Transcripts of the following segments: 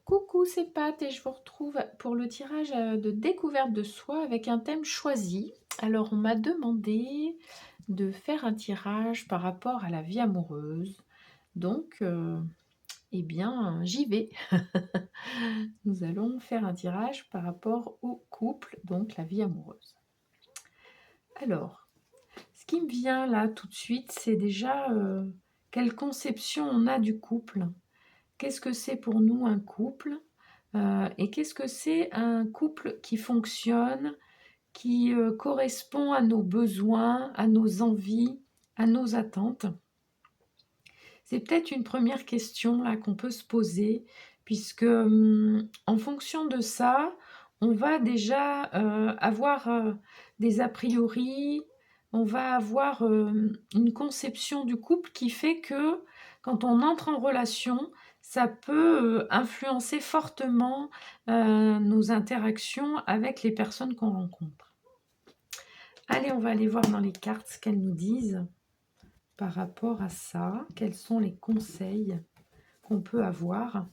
Coucou, c'est Pat et je vous retrouve pour le tirage de découverte de soi avec un thème choisi. Alors, on m'a demandé de faire un tirage par rapport à la vie amoureuse. Donc, eh bien, j'y vais. Nous allons faire un tirage par rapport au couple, donc la vie amoureuse. Alors, ce qui me vient là tout de suite, c'est déjà quelle conception on a du couple. Qu'est-ce que c'est pour nous un couple? Et qu'est-ce que c'est un couple qui fonctionne, qui, correspond à nos besoins, à nos envies, à nos attentes? C'est peut-être une première question là qu'on peut se poser puisque, en fonction de ça, on va déjà, avoir, des a priori, on va avoir, une conception du couple qui fait que, quand on entre en relation, ça peut, influencer fortement, nos interactions avec les personnes qu'on rencontre. Allez, on va aller voir dans les cartes ce qu'elles nous disent par rapport à ça. Quels sont les conseils qu'on peut avoir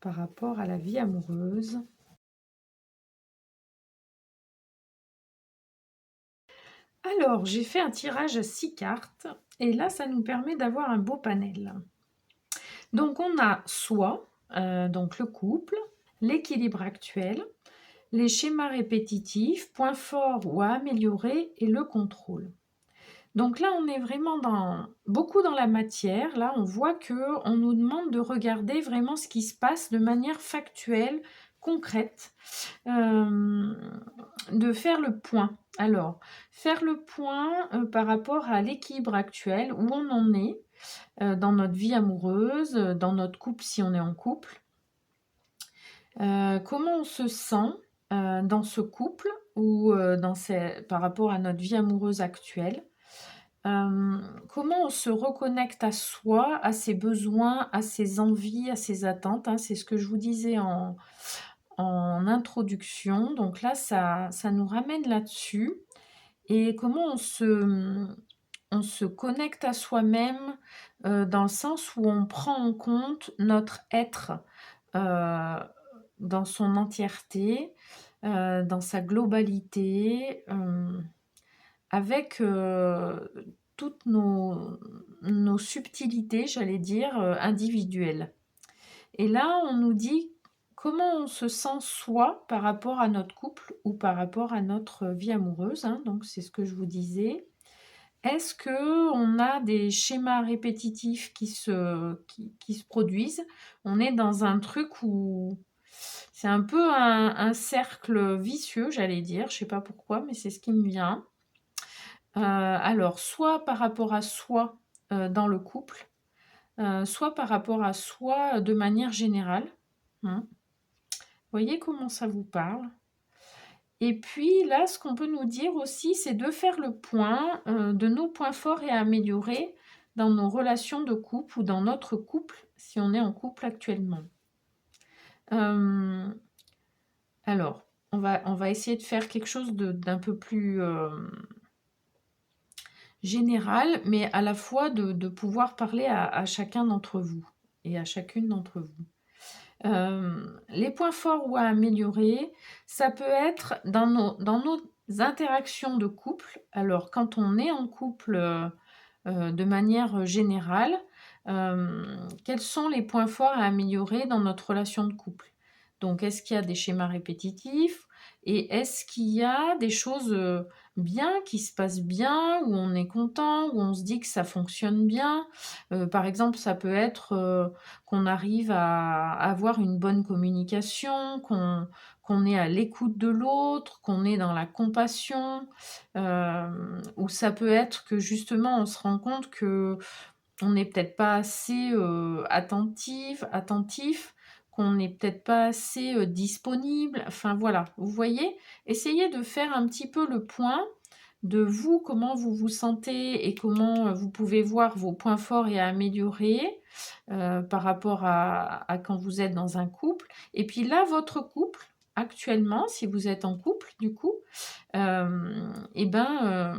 par rapport à la vie amoureuse? Alors, j'ai fait un tirage à 6 cartes et là, ça nous permet d'avoir un beau panel. Donc, on a soi, donc le couple, l'équilibre actuel, les schémas répétitifs, points forts ou à améliorer et le contrôle. Donc là, on est vraiment beaucoup dans la matière. Là, on voit qu'on nous demande de regarder vraiment ce qui se passe de manière factuelle, concrète, de faire le point. Alors, faire le point par rapport à l'équilibre actuel, où on en est dans notre vie amoureuse, dans notre couple si on est en couple. Comment on se sent dans ce couple ou par rapport à notre vie amoureuse actuelle. Comment on se reconnecte à soi, à ses besoins, à ses envies, à ses attentes, hein, c'est ce que je vous disais en introduction. Donc là, ça nous ramène là-dessus et comment on se connecte à soi-même, dans le sens où on prend en compte notre être, dans son entièreté, dans sa globalité, avec, toutes nos subtilités, j'allais dire, individuelles. Et là, on nous dit comment on se sent soi par rapport à notre couple ou par rapport à notre vie amoureuse, hein, donc c'est ce que je vous disais. Est-ce qu'on a des schémas répétitifs qui se produisent? On est dans un truc où c'est un peu un cercle vicieux, j'allais dire, je sais pas pourquoi, mais c'est ce qui me vient. Alors soit par rapport à soi, dans le couple, soit par rapport à soi, de manière générale. Mmh. Voyez comment ça vous parle? Et puis là, ce qu'on peut nous dire aussi, c'est de faire le point, de nos points forts et à améliorer dans nos relations de couple ou dans notre couple, si on est en couple actuellement. Hem, alors, on va essayer de faire quelque chose d'un peu plus, général, mais à la fois de pouvoir parler à chacun d'entre vous et à chacune d'entre vous. Les points forts ou à améliorer, ça peut être dans nos interactions de couple. Alors quand on est en couple, de manière générale, quels sont les points forts à améliorer dans notre relation de couple? Donc est-ce qu'il y a des schémas répétitifs? Et est-ce qu'il y a des choses, bien, qui se passent bien, où on est content, où on se dit que ça fonctionne bien? Par exemple, ça peut être, qu'on arrive à avoir une bonne communication, qu'on est à l'écoute de l'autre, qu'on est dans la compassion, ou ça peut être que justement on se rend compte qu'on n'est peut-être pas assez, attentif, qu'on n'est peut-être pas assez, disponible. Enfin voilà, vous voyez? Essayez de faire un petit peu le point de vous, comment vous vous sentez et comment, vous pouvez voir vos points forts et à améliorer, par rapport à quand vous êtes dans un couple. Et puis là, votre couple, actuellement, si vous êtes en couple du coup, et ben,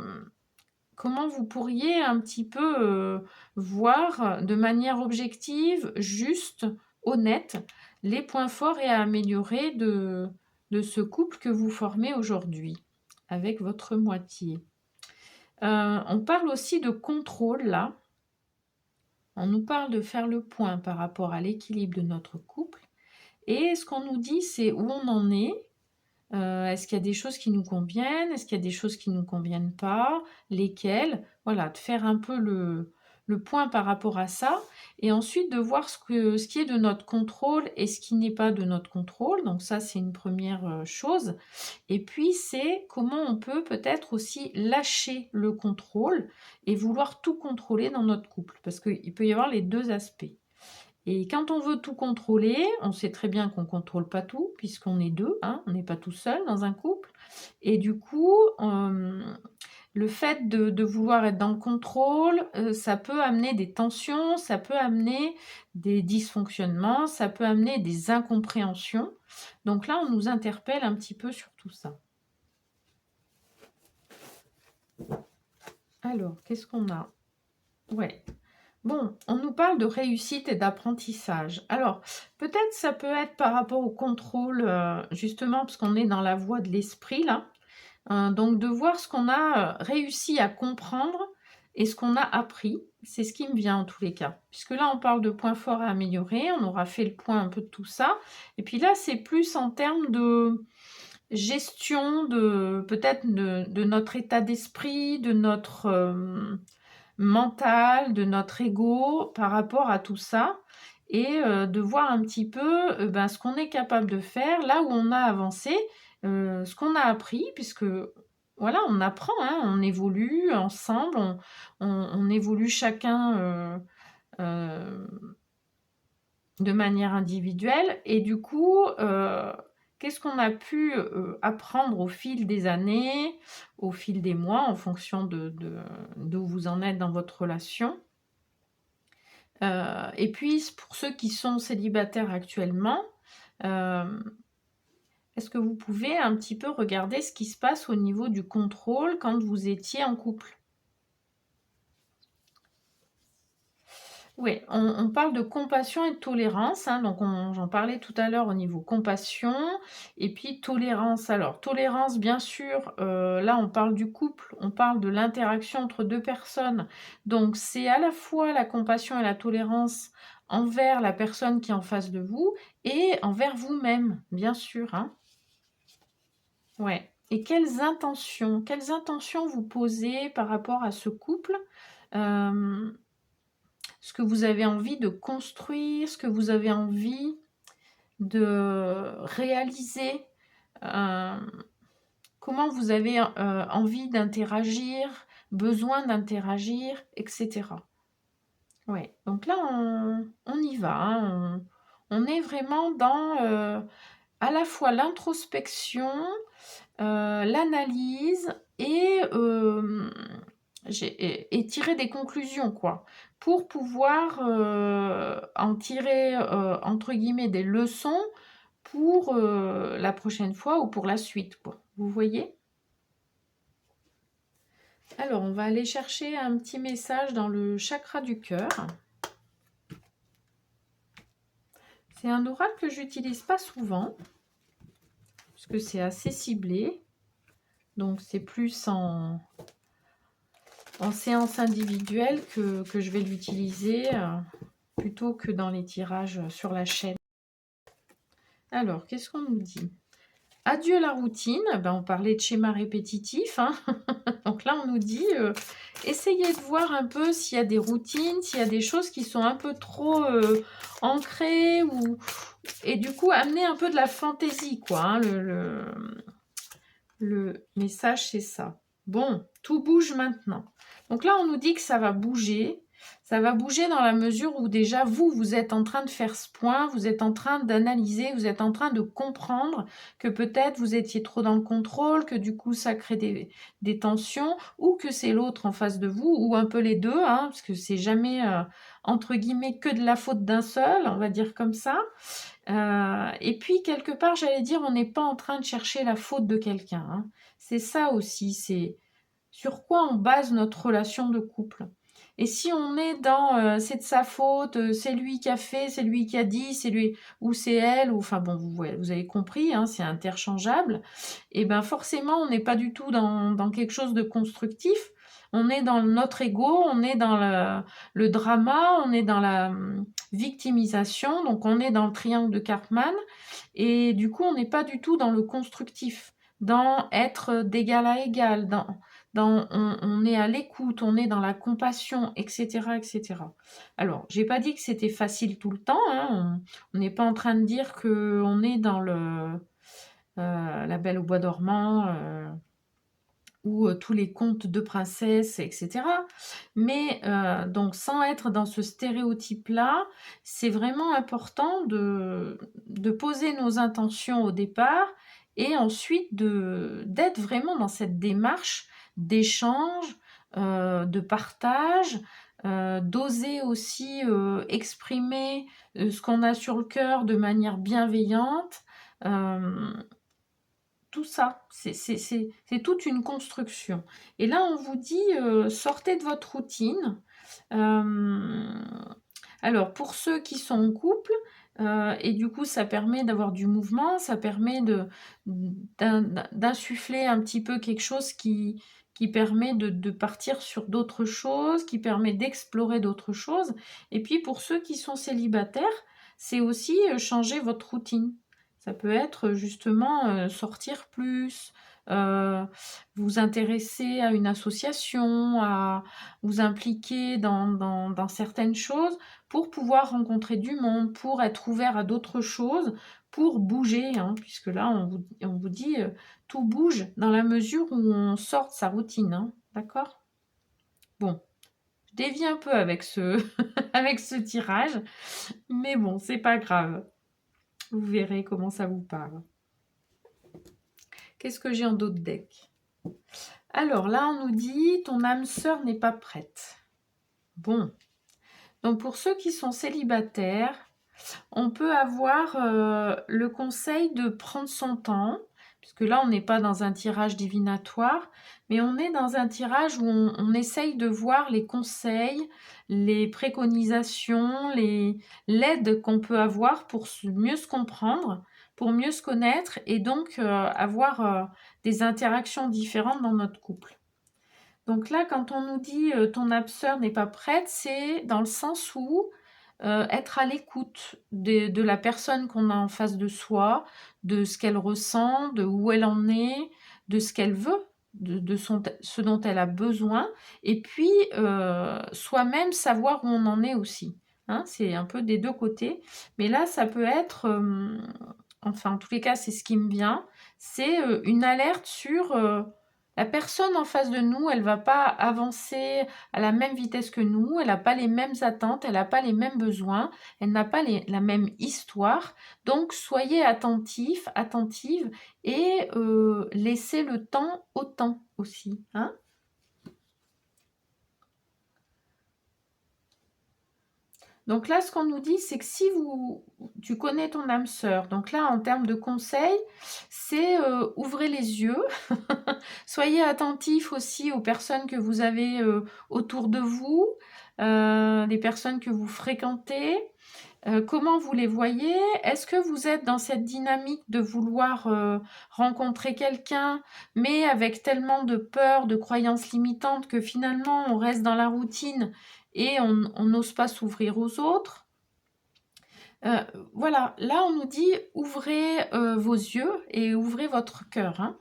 comment vous pourriez un petit peu, voir de manière objective, juste, honnête, les points forts et à améliorer de ce couple que vous formez aujourd'hui avec votre moitié. On parle aussi de contrôle là. On nous parle de faire le point par rapport à l'équilibre de notre couple. Et ce qu'on nous dit, c'est où on en est. Est-ce qu'il y a des choses qui nous conviennent? Est-ce qu'il y a des choses qui ne nous conviennent pas? Lesquelles? Voilà, de faire un peu le point par rapport à ça. Et ensuite de voir ce qui est de notre contrôle et ce qui n'est pas de notre contrôle. Donc ça, c'est une première chose. Et puis, c'est comment on peut peut-être aussi lâcher le contrôle et vouloir tout contrôler dans notre couple. Parce qu'il peut y avoir les deux aspects. Et quand on veut tout contrôler, on sait très bien qu'on ne contrôle pas tout, puisqu'on est deux, hein, on n'est pas tout seul dans un couple. Et du coup, le fait de vouloir être dans le contrôle, ça peut amener des tensions, ça peut amener des dysfonctionnements, ça peut amener des incompréhensions. Donc là, on nous interpelle un petit peu sur tout ça. Alors, qu'est-ce qu'on a? Ouais. Bon, on nous parle de réussite et d'apprentissage. Alors, peut-être ça peut être par rapport au contrôle, justement, parce qu'on est dans la voie de l'esprit, là. Donc, de voir ce qu'on a réussi à comprendre et ce qu'on a appris. C'est ce qui me vient en tous les cas. Puisque là, on parle de points forts à améliorer. On aura fait le point un peu de tout ça. Et puis là, c'est plus en termes de gestion peut-être de notre état d'esprit, de notre mental, de notre ego par rapport à tout ça et de voir un petit peu ce qu'on est capable de faire, là où on a avancé, ce qu'on a appris, puisque voilà, on apprend, hein, on évolue ensemble, on évolue chacun de manière individuelle et du coup, qu'est-ce qu'on a pu apprendre au fil des années, au fil des mois, en fonction d'où vous en êtes dans votre relation. Et puis, pour ceux qui sont célibataires actuellement, est-ce que vous pouvez un petit peu regarder ce qui se passe au niveau du contrôle quand vous étiez en couple? Oui, on parle de compassion et de tolérance, hein, donc j'en parlais tout à l'heure au niveau compassion et puis tolérance. Alors tolérance, bien sûr, là on parle du couple, on parle de l'interaction entre deux personnes. Donc c'est à la fois la compassion et la tolérance envers la personne qui est en face de vous et envers vous-même, bien sûr, hein. Ouais. Et quelles intentions vous posez par rapport à ce couple? Ce que vous avez envie de construire, ce que vous avez envie de réaliser, comment vous avez envie d'interagir, besoin d'interagir, etc. Ouais, donc là, on y va, hein, on est vraiment dans à la fois l'introspection, l'analyse et tirer des conclusions, quoi, pour pouvoir en tirer, entre guillemets, des leçons pour la prochaine fois ou pour la suite, quoi. Vous voyez? Alors, on va aller chercher un petit message dans le chakra du cœur. C'est un oracle que j'utilise pas souvent, parce que c'est assez ciblé. Donc, c'est plus en séance individuelle que je vais l'utiliser plutôt que dans les tirages sur la chaîne. Alors, qu'est-ce qu'on nous dit? Adieu la routine. On parlait de schéma répétitif, hein. Donc là, on nous dit essayez de voir un peu s'il y a des routines, s'il y a des choses qui sont un peu trop ancrées et du coup, amener un peu de la fantaisie, quoi, hein. Le message, c'est ça. Bon, tout bouge maintenant. Donc là, on nous dit que ça va bouger. Ça va bouger dans la mesure où déjà, vous êtes en train de faire ce point, vous êtes en train d'analyser, vous êtes en train de comprendre que peut-être vous étiez trop dans le contrôle, que du coup, ça crée des tensions, ou que c'est l'autre en face de vous, ou un peu les deux, hein, parce que c'est jamais, entre guillemets, que de la faute d'un seul, on va dire comme ça. Et puis, quelque part, j'allais dire, on n'est pas en train de chercher la faute de quelqu'un, hein. C'est ça aussi, c'est sur quoi on base notre relation de couple. Et si on est dans c'est de sa faute, c'est lui qui a fait, c'est lui qui a dit, c'est lui ou c'est elle, ou enfin bon, vous avez compris, hein, c'est interchangeable, et ben forcément, on n'est pas du tout dans quelque chose de constructif. On est dans notre ego, on est dans le drama, on est dans la victimisation, donc on est dans le triangle de Karpman, et du coup, on n'est pas du tout dans le constructif, dans être d'égal à égal, on est à l'écoute, on est dans la compassion, etc., etc. Alors, j'ai pas dit que c'était facile tout le temps, hein, on n'est pas en train de dire qu'on est dans La Belle au bois dormant, ou tous les contes de princesses, etc. Mais donc, sans être dans ce stéréotype-là, c'est vraiment important de poser nos intentions au départ et ensuite d'être vraiment dans cette démarche d'échange, de partage, d'oser aussi exprimer ce qu'on a sur le cœur de manière bienveillante. Euh, Tout ça, c'est toute une construction. Et là, on vous dit, sortez de votre routine. Euh, alors, pour ceux qui sont en couple, et du coup, ça permet d'avoir du mouvement, ça permet d'insuffler un petit peu quelque chose qui permet de partir sur d'autres choses, qui permet d'explorer d'autres choses. Et puis, pour ceux qui sont célibataires, c'est aussi changer votre routine. Ça peut être justement sortir plus, euh, vous intéresser à une association, à vous impliquer dans certaines choses pour pouvoir rencontrer du monde, pour être ouvert à d'autres choses, pour bouger, hein, puisque là, on vous dit tout bouge dans la mesure où on sort de sa routine, hein, d'accord? Bon, je dévie un peu avec avec ce tirage, mais bon, c'est pas grave. Vous verrez comment ça vous parle. Qu'est-ce que j'ai en d'autres decks? Alors là, on nous dit ton âme sœur n'est pas prête. Bon. Donc pour ceux qui sont célibataires, on peut avoir le conseil de prendre son temps, puisque là, on n'est pas dans un tirage divinatoire, mais on est dans un tirage où on essaye de voir les conseils, les préconisations, l'aide qu'on peut avoir pour mieux se comprendre, pour mieux se connaître, et donc avoir des interactions différentes dans notre couple. Donc là, quand on nous dit ton âme sœur n'est pas prête, c'est dans le sens où être à l'écoute de la personne qu'on a en face de soi, de ce qu'elle ressent, de où elle en est, de ce qu'elle veut, ce dont elle a besoin, et puis soi-même savoir où on en est aussi. Hein, c'est un peu des deux côtés. Mais là, ça peut être, enfin en tous les cas, c'est ce qui me vient, c'est une alerte sur la personne en face de nous, elle va pas avancer à la même vitesse que nous, elle n'a pas les mêmes attentes, elle n'a pas les mêmes besoins, elle n'a pas la même histoire. Donc soyez attentifs, attentives, et laissez le temps au temps aussi. Hein. Donc là, ce qu'on nous dit, c'est que si tu connais ton âme sœur, donc là, en termes de conseils, c'est ouvrez les yeux, soyez attentifs aussi aux personnes que vous avez autour de vous, les personnes que vous fréquentez, comment vous les voyez? Est-ce que vous êtes dans cette dynamique de vouloir rencontrer quelqu'un, mais avec tellement de peur, de croyances limitantes que finalement on reste dans la routine et on n'ose pas s'ouvrir aux autres? Voilà, là on nous dit ouvrez vos yeux et ouvrez votre cœur. Hein.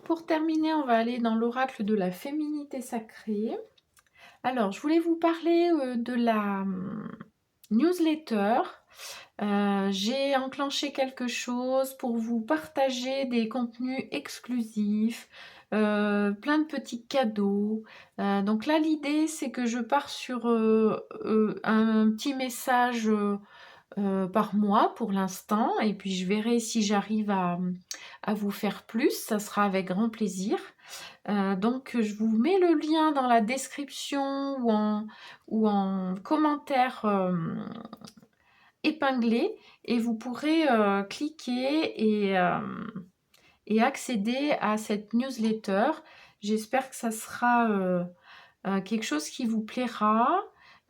Pour terminer, on va aller dans l'oracle de la féminité sacrée. Alors, je voulais vous parler de la newsletter. J'ai enclenché quelque chose pour vous partager des contenus exclusifs, plein de petits cadeaux. Donc là, l'idée, c'est que je pars sur un petit message par mois pour l'instant, et puis je verrai si j'arrive à vous faire plus, ça sera avec grand plaisir. Donc je vous mets le lien dans la description ou en commentaire épinglé, et vous pourrez cliquer et accéder à cette newsletter. J'espère que ça sera quelque chose qui vous plaira.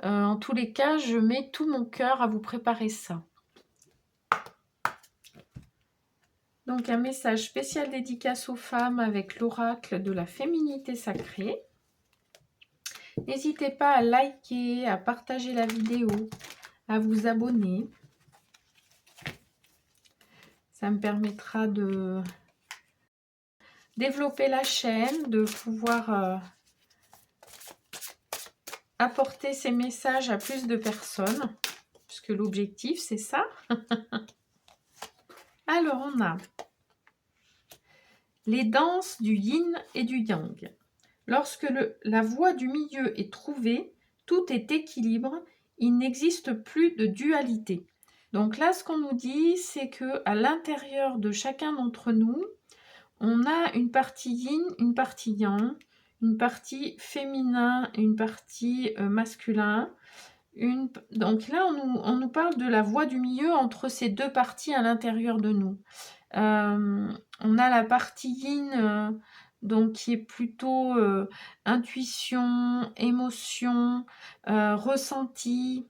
En tous les cas, je mets tout mon cœur à vous préparer ça. Donc un message spécial dédicace aux femmes avec l'oracle de la féminité sacrée. N'hésitez pas à liker, à partager la vidéo, à vous abonner. Ça me permettra de développer la chaîne, de pouvoir apporter ces messages à plus de personnes, puisque l'objectif c'est ça. Alors on a les danses du yin et du yang. Lorsque la voie du milieu est trouvée, tout est équilibre, il n'existe plus de dualité. Donc là, ce qu'on nous dit, c'est que à l'intérieur de chacun d'entre nous, on a une partie yin, une partie yang, une partie féminin, une partie masculin. Donc là, on nous parle de la voie du milieu entre ces deux parties à l'intérieur de nous. On a la partie yin, donc qui est plutôt intuition, émotion, ressenti,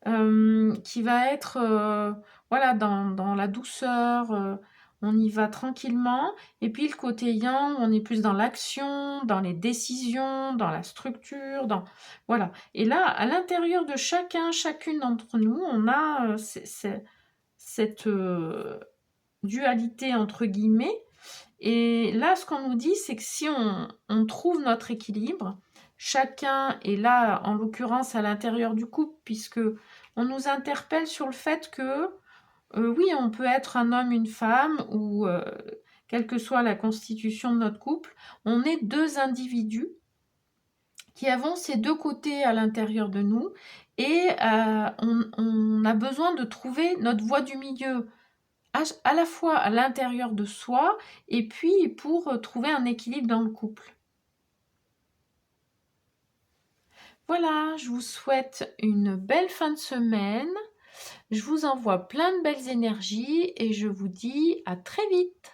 qui va être voilà, dans la douceur, on y va tranquillement. Et puis le côté yang, on est plus dans l'action, dans les décisions, dans la structure, voilà. Et là, à l'intérieur de chacune d'entre nous, on a cette dualité entre guillemets. Et là, ce qu'on nous dit, c'est que si on trouve notre équilibre, chacun est là, en l'occurrence à l'intérieur du couple, puisque on nous interpelle sur le fait que oui, on peut être un homme, une femme, ou quelle que soit la constitution de notre couple, on est deux individus qui avons ces deux côtés à l'intérieur de nous, et on a besoin de trouver notre voie du milieu, à la fois à l'intérieur de soi et puis pour trouver un équilibre dans le couple. Voilà, je vous souhaite une belle fin de semaine. Je vous envoie plein de belles énergies et je vous dis à très vite.